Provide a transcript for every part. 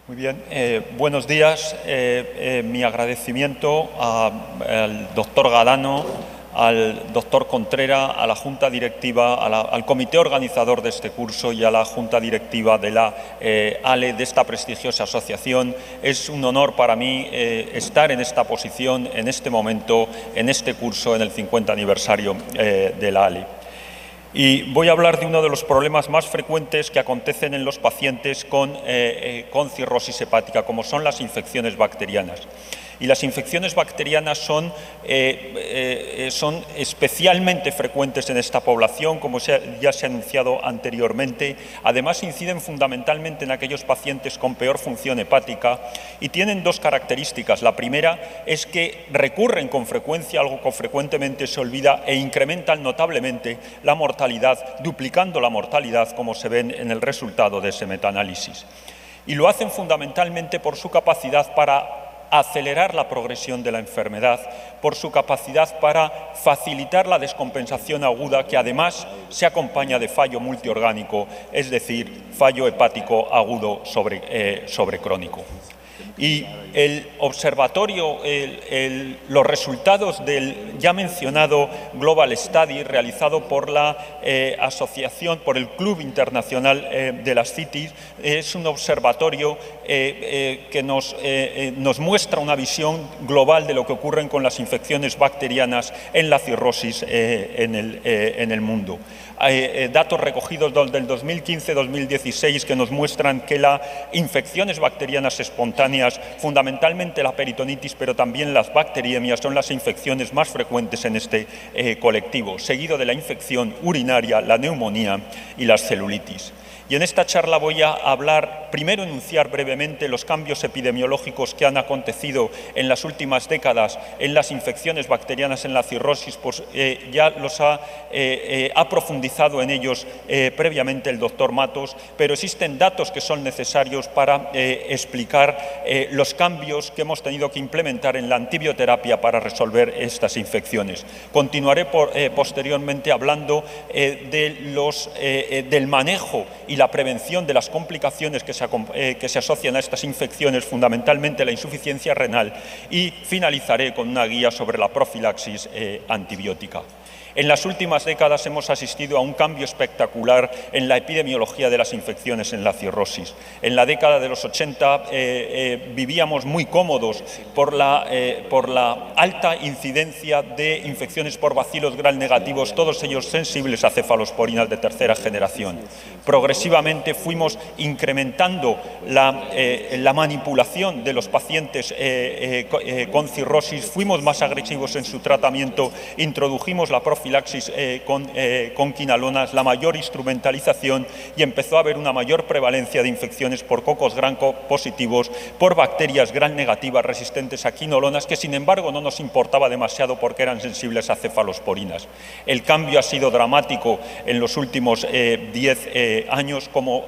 Muy bien, buenos días. Mi agradecimiento al doctor Gadano, al doctor Contrera, a la Junta Directiva, al comité organizador de este curso y a la Junta Directiva de la ALE, de esta prestigiosa asociación. Es un honor para mí estar en esta posición, en este momento, en este curso, en el 50 aniversario de la ALE. Y voy a hablar de uno de los problemas más frecuentes que acontecen en los pacientes con cirrosis hepática, como son las infecciones bacterianas. Y las infecciones bacterianas son especialmente frecuentes en esta población, como ya se ha anunciado anteriormente. Además, inciden fundamentalmente en aquellos pacientes con peor función hepática y tienen dos características. La primera es que recurren con frecuencia, algo que frecuentemente se olvida, e incrementan notablemente la mortalidad, duplicando la mortalidad, como se ven en el resultado de ese metaanálisis. Y lo hacen fundamentalmente por su capacidad para acelerar la progresión de la enfermedad, por su capacidad para facilitar la descompensación aguda, que además se acompaña de fallo multiorgánico, es decir, fallo hepático agudo sobre crónico. Y el observatorio, los resultados del ya mencionado Global Study realizado por la asociación, por el Club Internacional de las CITIS, es un observatorio que nos muestra una visión global de lo que ocurre con las infecciones bacterianas en la cirrosis en el mundo. Hay datos recogidos del 2015-2016 que nos muestran que las infecciones bacterianas espontáneas, fundamentalmente la peritonitis, pero también las bacteriemias, son las infecciones más frecuentes en este colectivo, seguido de la infección urinaria, la neumonía y las celulitis. Y en esta charla voy a hablar, primero enunciar brevemente los cambios epidemiológicos que han acontecido en las últimas décadas en las infecciones bacterianas en la cirrosis, pues ya los ha profundizado en ellos previamente el doctor Matos, pero existen datos que son necesarios para explicar los cambios que hemos tenido que implementar en la antibioterapia para resolver estas infecciones. Continuaré posteriormente hablando del manejo y la prevención de las complicaciones que se asocian a estas infecciones, fundamentalmente la insuficiencia renal, y finalizaré con una guía sobre la profilaxis antibiótica. En las últimas décadas hemos asistido a un cambio espectacular en la epidemiología de las infecciones en la cirrosis. En la década de los 80 vivíamos muy cómodos por la alta incidencia de infecciones por bacilos gram negativos, todos ellos sensibles a cefalosporinas de tercera generación. Progresivamente fuimos incrementando la manipulación de los pacientes con cirrosis, fuimos más agresivos en su tratamiento, introdujimos la profilaxis con quinolonas, la mayor instrumentalización, y empezó a haber una mayor prevalencia de infecciones por cocos gram positivos, por bacterias gram negativas resistentes a quinolonas, que sin embargo no nos importaba demasiado porque eran sensibles a cefalosporinas. El cambio ha sido dramático en los últimos 10 años como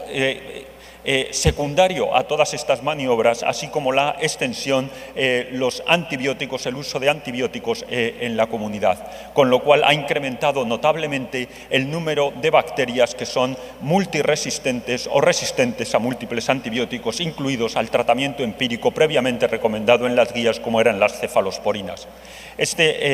secundario a todas estas maniobras, así como la extensión, los antibióticos, el uso de antibióticos en la comunidad, con lo cual ha incrementado notablemente el número de bacterias que son multiresistentes o resistentes a múltiples antibióticos, incluidos al tratamiento empírico previamente recomendado en las guías, como eran las cefalosporinas. Este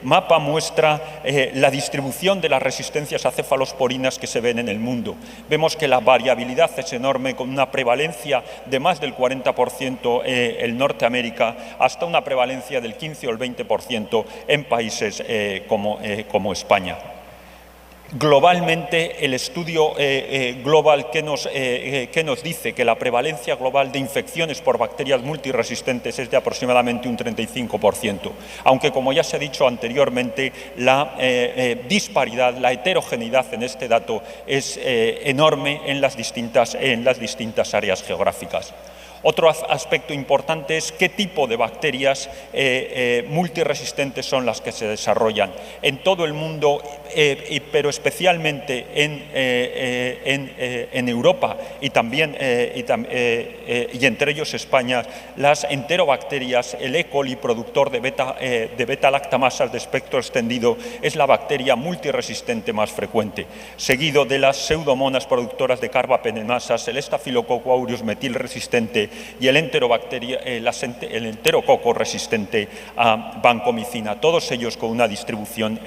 mapa muestra la distribución de las resistencias a cefalosporinas que se ven en el mundo. Vemos que la variabilidad es enorme, con una prevalencia de más del 40% en Norteamérica, hasta una prevalencia del 15 o el 20% en países como España. Globalmente, el estudio global que nos dice que la prevalencia global de infecciones por bacterias multiresistentes es de aproximadamente un 35%, aunque, como ya se ha dicho anteriormente, la disparidad, la heterogeneidad en este dato es enorme en las distintas áreas geográficas. Otro aspecto importante es qué tipo de bacterias multiresistentes son las que se desarrollan. En todo el mundo, pero especialmente en Europa y entre ellos España, las enterobacterias, el E. coli, productor de beta-lactamasas de espectro extendido, es la bacteria multiresistente más frecuente, seguido de las pseudomonas productoras de carbapenemasas, el Staphylococcus aureus metilresistente y el enterococo resistente a vancomicina, todos ellos con una distribución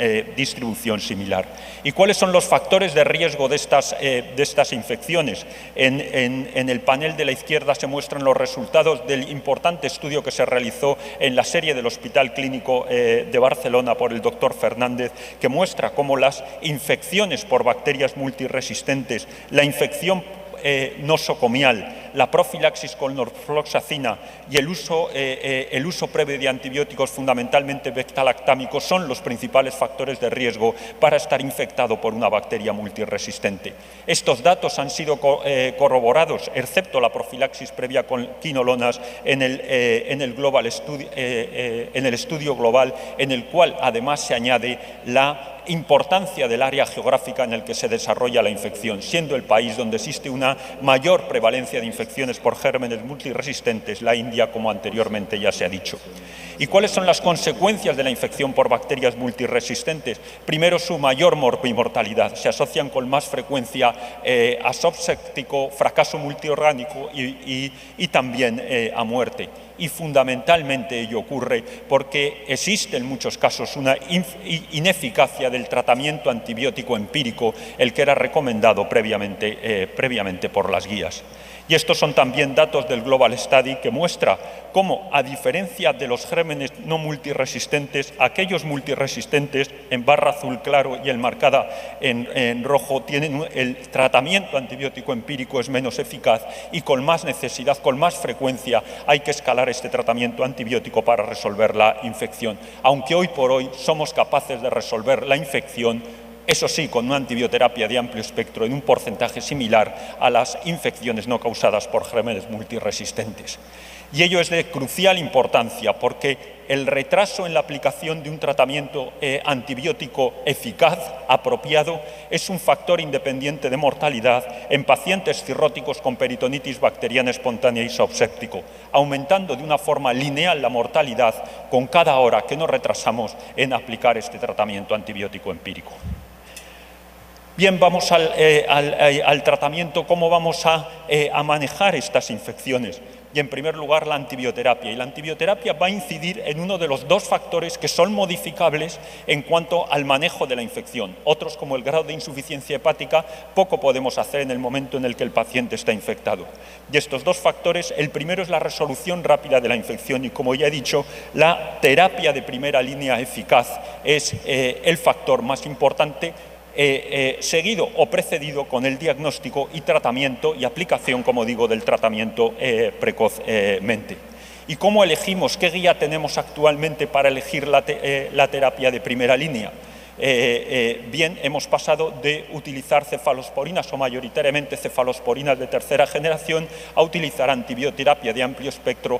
similar. ¿Y cuáles son los factores de riesgo de estas infecciones? En el panel de la izquierda se muestran los resultados del importante estudio que se realizó en la serie del Hospital Clínico de Barcelona por el doctor Fernández, que muestra cómo las infecciones por bacterias multiresistentes, la infección nosocomial, la profilaxis con norfloxacina y el uso previo de antibióticos, fundamentalmente beta-lactámicos, son los principales factores de riesgo para estar infectado por una bacteria multiresistente. Estos datos han sido corroborados, excepto la profilaxis previa con quinolonas, en el estudio global, en el cual además se añade la importancia del área geográfica en el que se desarrolla la infección, siendo el país donde existe una mayor prevalencia de infecciones por gérmenes multiresistentes, la India, como anteriormente ya se ha dicho. ¿Y cuáles son las consecuencias de la infección por bacterias multiresistentes? Primero, su mayor morbimortalidad. Se asocian con más frecuencia a shock séptico, fracaso multiorgánico y también a muerte. Y fundamentalmente ello ocurre porque existe en muchos casos una ineficacia del tratamiento antibiótico empírico, el que era recomendado previamente por las guías. Y estos son también datos del Global Study, que muestra cómo, a diferencia de los gérmenes no multiresistentes, aquellos multiresistentes en barra azul claro y enmarcada en rojo tienen el tratamiento antibiótico empírico es menos eficaz y con más necesidad, con más frecuencia hay que escalar este tratamiento antibiótico para resolver la infección. Aunque hoy por hoy somos capaces de resolver la infección, eso sí, con una antibioterapia de amplio espectro en un porcentaje similar a las infecciones no causadas por gérmenes multiresistentes. Y ello es de crucial importancia porque el retraso en la aplicación de un tratamiento antibiótico eficaz, apropiado, es un factor independiente de mortalidad en pacientes cirróticos con peritonitis bacteriana espontánea y shock séptico, aumentando de una forma lineal la mortalidad con cada hora que nos retrasamos en aplicar este tratamiento antibiótico empírico. Bien, vamos al tratamiento, cómo vamos a manejar estas infecciones. Y en primer lugar, la antibioterapia. Y la antibioterapia va a incidir en uno de los dos factores que son modificables en cuanto al manejo de la infección. Otros, como el grado de insuficiencia hepática, poco podemos hacer en el momento en el que el paciente está infectado. Y estos dos factores, el primero es la resolución rápida de la infección y, como ya he dicho, la terapia de primera línea eficaz es el factor más importante, seguido o precedido con el diagnóstico y tratamiento y aplicación, como digo, del tratamiento precozmente. ¿Y cómo elegimos? ¿Qué guía tenemos actualmente para elegir la terapia de primera línea? Bien, hemos pasado de utilizar cefalosporinas o mayoritariamente cefalosporinas de tercera generación a utilizar antibioterapia de amplio espectro,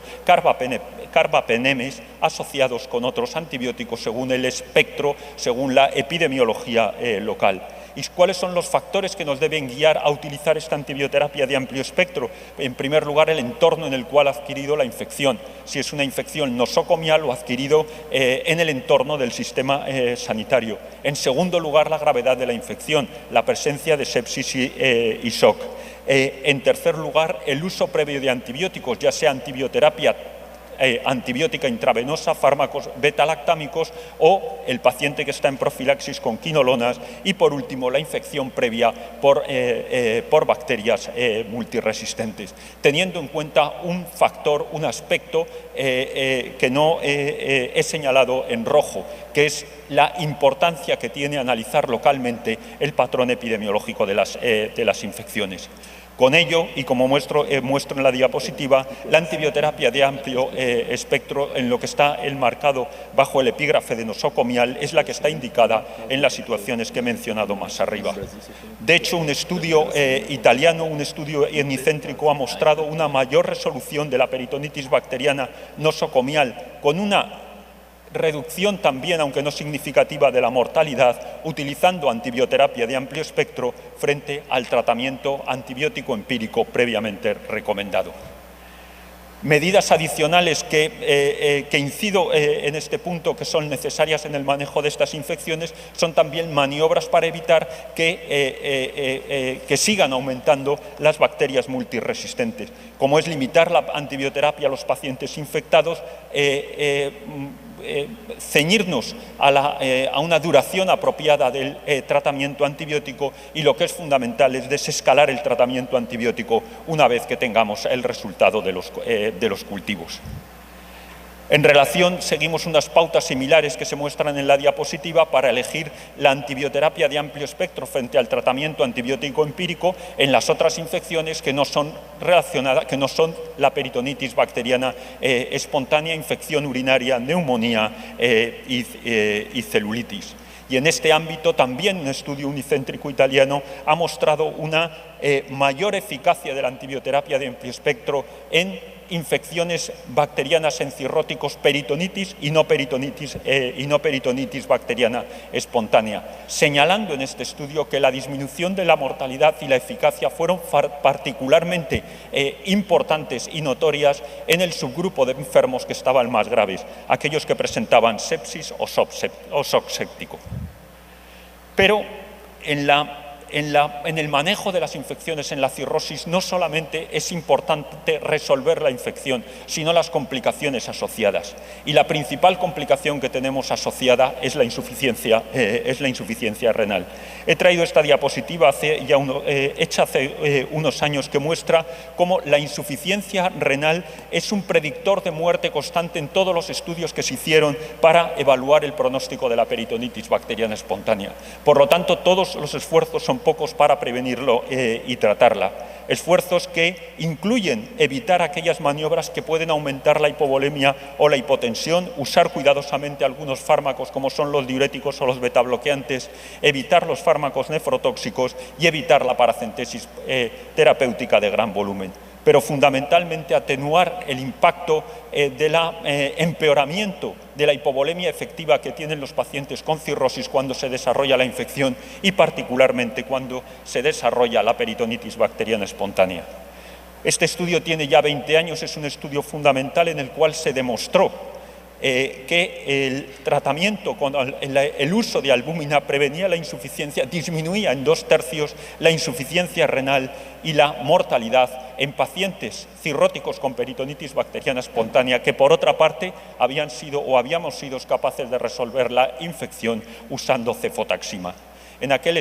carbapenemes asociados con otros antibióticos según el espectro, según la epidemiología local. ¿Y cuáles son los factores que nos deben guiar a utilizar esta antibioterapia de amplio espectro? En primer lugar, el entorno en el cual ha adquirido la infección. Si es una infección nosocomial o adquirido en el entorno del sistema sanitario. En segundo lugar, la gravedad de la infección, la presencia de sepsis y shock. En tercer lugar, el uso previo de antibióticos, ya sea antibioterapia antibiótica intravenosa, fármacos beta-lactámicos o el paciente que está en profilaxis con quinolonas y, por último, la infección previa por bacterias multiresistentes, teniendo en cuenta un factor, un aspecto que no he señalado en rojo, que es la importancia que tiene analizar localmente el patrón epidemiológico de las infecciones. Con ello, y como muestro en la diapositiva, la antibioterapia de amplio espectro, en lo que está enmarcado bajo el epígrafe de nosocomial, es la que está indicada en las situaciones que he mencionado más arriba. De hecho, un estudio italiano, un estudio henicéntrico, ha mostrado una mayor resolución de la peritonitis bacteriana nosocomial, con una reducción también, aunque no significativa, de la mortalidad, utilizando antibioterapia de amplio espectro frente al tratamiento antibiótico empírico previamente recomendado. Medidas adicionales que incido en este punto, que son necesarias en el manejo de estas infecciones, son también maniobras para evitar que sigan aumentando las bacterias multiresistentes, como es limitar la antibioterapia a los pacientes infectados, ceñirnos a una duración apropiada del tratamiento antibiótico, y lo que es fundamental es desescalar el tratamiento antibiótico una vez que tengamos el resultado de los cultivos. En relación, seguimos unas pautas similares que se muestran en la diapositiva para elegir la antibioterapia de amplio espectro frente al tratamiento antibiótico empírico en las otras infecciones que no son relacionadas, que no son la peritonitis bacteriana espontánea, infección urinaria, neumonía y celulitis. Y en este ámbito también un estudio unicéntrico italiano ha mostrado una mayor eficacia de la antibioterapia de amplio espectro en infecciones bacterianas en cirróticos, peritonitis y no peritonitis bacteriana espontánea, señalando en este estudio que la disminución de la mortalidad y la eficacia fueron particularmente importantes y notorias en el subgrupo de enfermos que estaban más graves, aquellos que presentaban sepsis o shock séptico. Pero en el manejo de las infecciones en la cirrosis no solamente es importante resolver la infección, sino las complicaciones asociadas. Y la principal complicación que tenemos asociada es la insuficiencia renal. He traído esta diapositiva hecha hace unos años, que muestra cómo la insuficiencia renal es un predictor de muerte constante en todos los estudios que se hicieron para evaluar el pronóstico de la peritonitis bacteriana espontánea. Por lo tanto, todos los esfuerzos son pocos para prevenirlo y tratarla. Esfuerzos que incluyen evitar aquellas maniobras que pueden aumentar la hipovolemia o la hipotensión, usar cuidadosamente algunos fármacos como son los diuréticos o los betabloqueantes, evitar los fármacos nefrotóxicos y evitar la paracentesis terapéutica de gran volumen. Pero fundamentalmente atenuar el impacto del empeoramiento de la hipovolemia efectiva que tienen los pacientes con cirrosis cuando se desarrolla la infección, y particularmente cuando se desarrolla la peritonitis bacteriana espontánea. Este estudio tiene ya 20 años, es un estudio fundamental en el cual se demostró que el tratamiento con el uso de albúmina prevenía la insuficiencia, disminuía en 2/3 la insuficiencia renal y la mortalidad en pacientes cirróticos con peritonitis bacteriana espontánea, que por otra parte habíamos sido capaces de resolver la infección usando cefotaxima. En aquel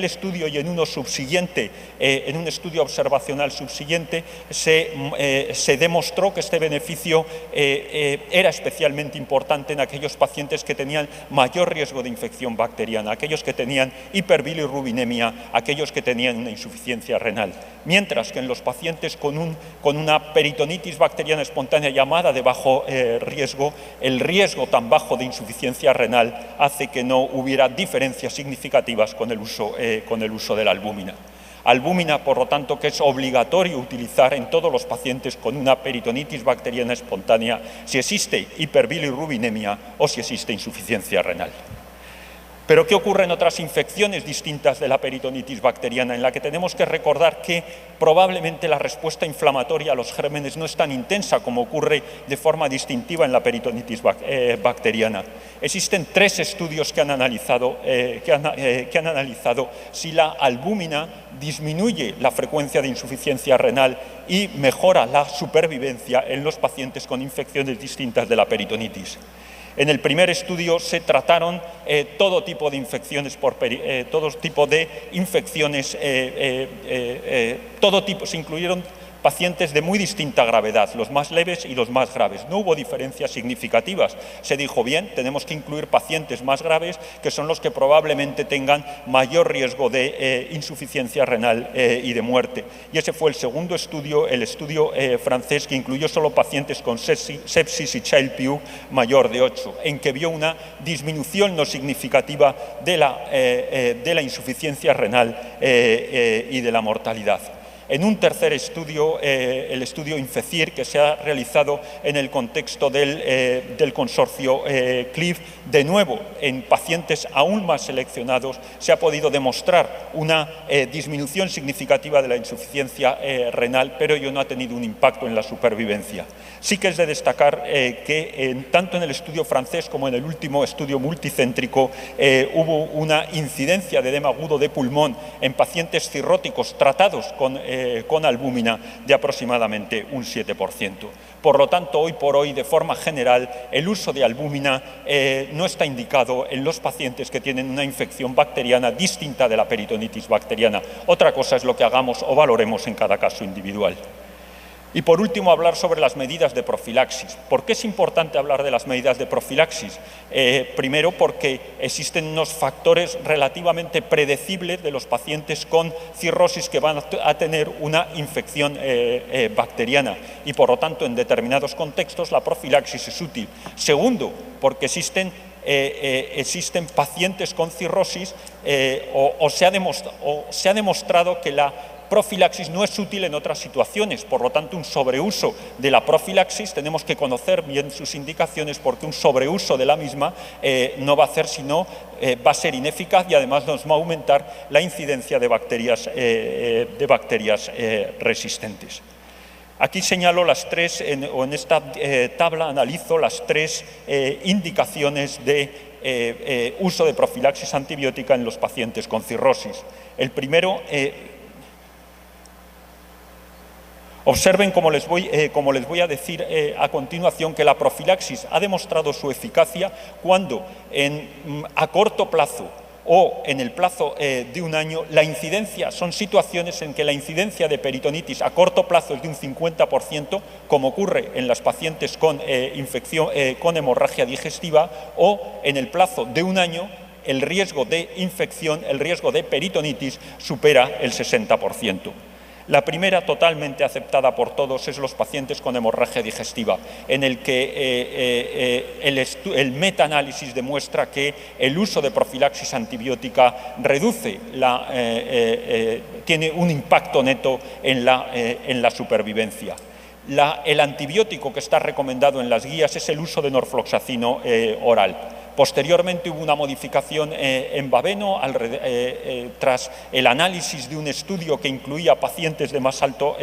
estudio y en uno subsiguiente, en un estudio observacional subsiguiente, se demostró que este beneficio era especialmente importante en aquellos pacientes que tenían mayor riesgo de infección bacteriana, aquellos que tenían hiperbilirrubinemia, aquellos que tenían una insuficiencia renal. Mientras que en los pacientes con una peritonitis bacteriana espontánea llamada de bajo riesgo, el riesgo tan bajo de insuficiencia renal hace que no hubiera diferencias significativas con el uso de la albúmina. Albúmina, por lo tanto, que es obligatorio utilizar en todos los pacientes con una peritonitis bacteriana espontánea si existe hiperbilirrubinemia o si existe insuficiencia renal. Pero ¿qué ocurre en otras infecciones distintas de la peritonitis bacteriana, en la que tenemos que recordar que probablemente la respuesta inflamatoria a los gérmenes no es tan intensa como ocurre de forma distintiva en la peritonitis bacteriana? Existen 3 estudios que han analizado si la albúmina disminuye la frecuencia de insuficiencia renal y mejora la supervivencia en los pacientes con infecciones distintas de la peritonitis. En el primer estudio se trataron todo tipo de infecciones, se incluyeron pacientes de muy distinta gravedad, los más leves y los más graves. No hubo diferencias significativas. Se dijo, bien, tenemos que incluir pacientes más graves, que son los que probablemente tengan mayor riesgo de insuficiencia renal y de muerte. Y ese fue el segundo estudio, el estudio francés, que incluyó solo pacientes con sepsis y Child-Pugh mayor de 8, en que vio una disminución no significativa de la insuficiencia renal y de la mortalidad. En un tercer estudio, el estudio INFECIR, que se ha realizado en el contexto del consorcio CLIF, de nuevo, en pacientes aún más seleccionados, se ha podido demostrar una disminución significativa de la insuficiencia renal, pero ello no ha tenido un impacto en la supervivencia. Sí que es de destacar que tanto en el estudio francés como en el último estudio multicéntrico hubo una incidencia de edema agudo de pulmón en pacientes cirróticos tratados con albúmina de aproximadamente un 7%. Por lo tanto, hoy por hoy, de forma general, el uso de albúmina no está indicado en los pacientes que tienen una infección bacteriana distinta de la peritonitis bacteriana. Otra cosa es lo que hagamos o valoremos en cada caso individual. Y por último, hablar sobre las medidas de profilaxis. ¿Por qué es importante hablar de las medidas de profilaxis? Primero, porque existen unos factores relativamente predecibles de los pacientes con cirrosis que van a tener una infección bacteriana y, por lo tanto, en determinados contextos la profilaxis es útil. Segundo, porque existen pacientes con cirrosis o se ha demostrado que la profilaxis no es útil en otras situaciones, por lo tanto un sobreuso de la profilaxis tenemos que conocer bien sus indicaciones, porque un sobreuso de la misma no va a hacer sino va a ser ineficaz y además nos va a aumentar la incidencia de bacterias resistentes. Aquí señalo las tres, en esta tabla analizo las tres indicaciones de uso de profilaxis antibiótica en los pacientes con cirrosis. El primero, observen, como les voy a decir a continuación, que la profilaxis ha demostrado su eficacia cuando a corto plazo o en el plazo de un año, la incidencia, son situaciones en que la incidencia de peritonitis a corto plazo es de un 50%, como ocurre en las pacientes con con hemorragia digestiva, o en el plazo de un año el riesgo de infección, el riesgo de peritonitis supera el 60%. La primera, totalmente aceptada por todos, es los pacientes con hemorragia digestiva, en el que el metaanálisis demuestra que el uso de profilaxis antibiótica tiene un impacto neto en la supervivencia. El antibiótico que está recomendado en las guías es el uso de norfloxacino oral. Posteriormente hubo una modificación en Baveno tras el análisis de un estudio que incluía pacientes de más alto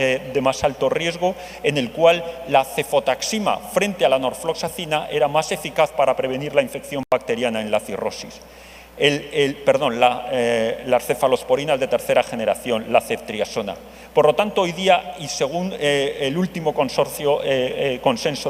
riesgo, en el cual la cefotaxima frente a la norfloxacina era más eficaz para prevenir la infección bacteriana en la cirrosis. Las cefalosporinas de tercera generación, la ceftriaxona. Por lo tanto, hoy día, y según el último consenso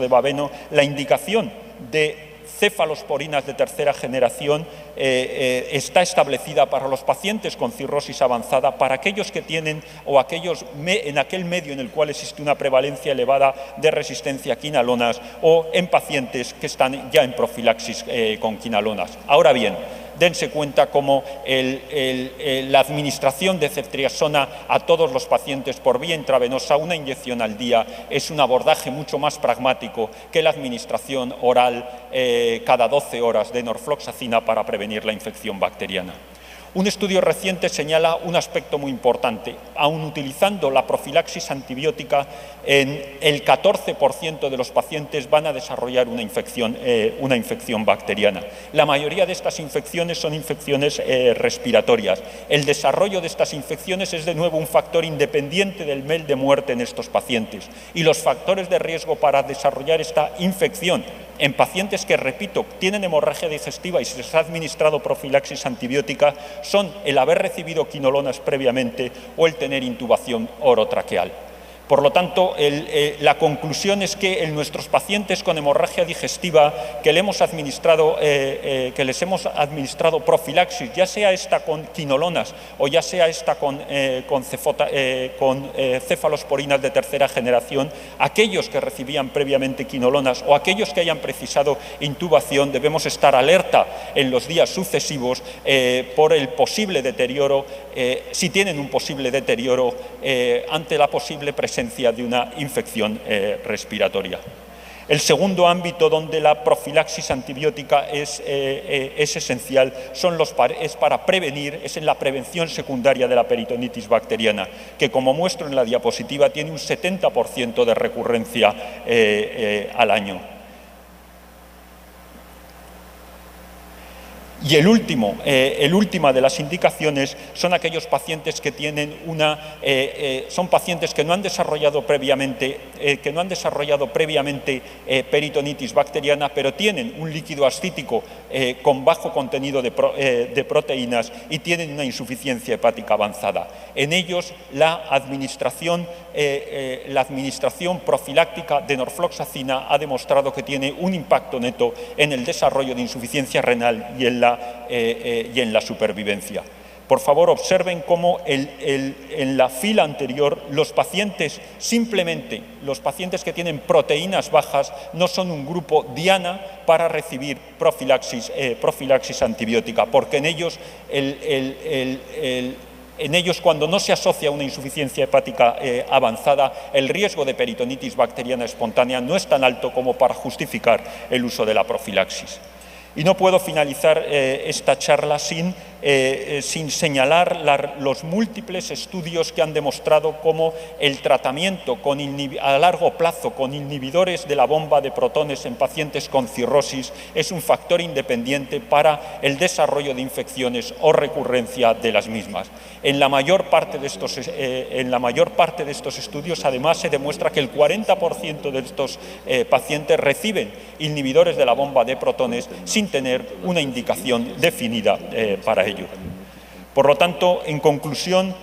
de Baveno, la indicación de cefalosporinas de tercera generación está establecida para los pacientes con cirrosis avanzada, para aquellos que tienen o en aquel medio en el cual existe una prevalencia elevada de resistencia a quinalonas, o en pacientes que están ya en profilaxis con quinalonas. Ahora bien, dense cuenta cómo la administración de ceftriaxona a todos los pacientes por vía intravenosa, una inyección al día, es un abordaje mucho más pragmático que la administración oral cada 12 horas de norfloxacina para prevenir la infección bacteriana. Un estudio reciente señala un aspecto muy importante. Aun utilizando la profilaxis antibiótica, el 14% de los pacientes van a desarrollar una infección bacteriana. La mayoría de estas infecciones son infecciones respiratorias. El desarrollo de estas infecciones es de nuevo un factor independiente del MEL de muerte en estos pacientes. Y los factores de riesgo para desarrollar esta infección en pacientes que, repito, tienen hemorragia digestiva y se les ha administrado profilaxis antibiótica son el haber recibido quinolonas previamente o el tener intubación orotraqueal. Por lo tanto, la conclusión es que en nuestros pacientes con hemorragia digestiva que les hemos administrado profilaxis, ya sea esta con quinolonas o ya sea esta con cefalosporinas de tercera generación, aquellos que recibían previamente quinolonas o aquellos que hayan precisado intubación, debemos estar alerta en los días sucesivos por el posible deterioro, si tienen un posible deterioro ante la posible presencia de una infección respiratoria. El segundo ámbito donde la profilaxis antibiótica es esencial es para prevenir, es en la prevención secundaria de la peritonitis bacteriana, que como muestro en la diapositiva tiene un 70% de recurrencia al año. Y el última de las indicaciones son aquellos pacientes que tienen son pacientes que no han desarrollado previamente peritonitis bacteriana, pero tienen un líquido ascítico con bajo contenido de proteínas y tienen una insuficiencia hepática avanzada. En ellos la administración profiláctica de norfloxacina ha demostrado que tiene un impacto neto en el desarrollo de insuficiencia renal y en la supervivencia. Por favor, observen cómo en la fila anterior los pacientes que tienen proteínas bajas no son un grupo diana para recibir profilaxis antibiótica, porque en ellos, cuando no se asocia a una insuficiencia hepática avanzada, el riesgo de peritonitis bacteriana espontánea no es tan alto como para justificar el uso de la profilaxis. Y no puedo finalizar esta charla sin señalar los múltiples estudios que han demostrado cómo el tratamiento a largo plazo con inhibidores de la bomba de protones en pacientes con cirrosis es un factor independiente para el desarrollo de infecciones o recurrencia de las mismas. En la mayor parte de estos estudios, además, se demuestra que el 40% de estos pacientes reciben inhibidores de la bomba de protones sin tener una indicación definida para ello. Por lo tanto, en conclusión,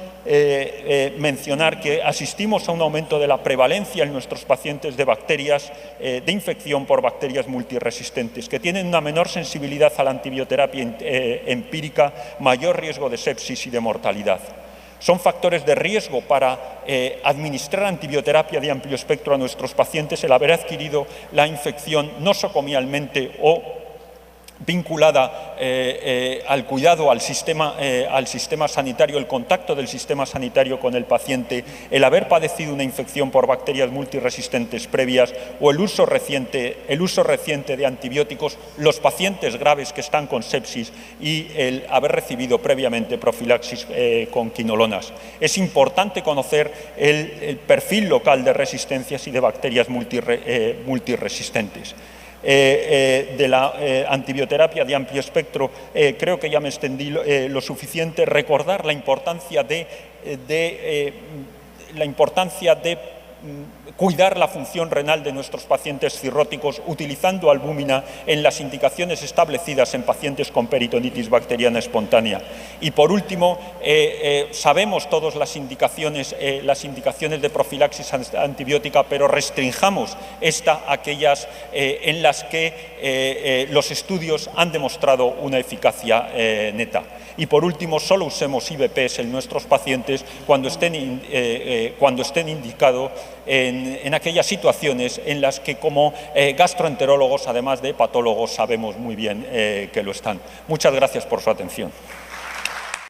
mencionar que asistimos a un aumento de la prevalencia en nuestros pacientes de bacterias, de infección por bacterias multiresistentes, que tienen una menor sensibilidad a la antibioterapia empírica, mayor riesgo de sepsis y de mortalidad. Son factores de riesgo para administrar antibioterapia de amplio espectro a nuestros pacientes el haber adquirido la infección nosocomialmente o vinculada al cuidado al sistema sanitario, el contacto del sistema sanitario con el paciente, el haber padecido una infección por bacterias multiresistentes previas o el uso reciente de antibióticos, los pacientes graves que están con sepsis y el haber recibido previamente profilaxis con quinolonas. Es importante conocer el perfil local de resistencias y de bacterias multiresistentes. De la antibioterapia de amplio espectro, creo que ya me extendí lo suficiente. Recordar la importancia de cuidar la función renal de nuestros pacientes cirróticos utilizando albúmina en las indicaciones establecidas en pacientes con peritonitis bacteriana espontánea. Y por último, sabemos todas las indicaciones de profilaxis antibiótica, pero restringamos a aquellas en las que los estudios han demostrado una eficacia neta. Y por último, solo usemos IVPs en nuestros pacientes cuando estén indicados en aquellas situaciones en las que como gastroenterólogos, además de hepatólogos, sabemos muy bien que lo están. Muchas gracias por su atención.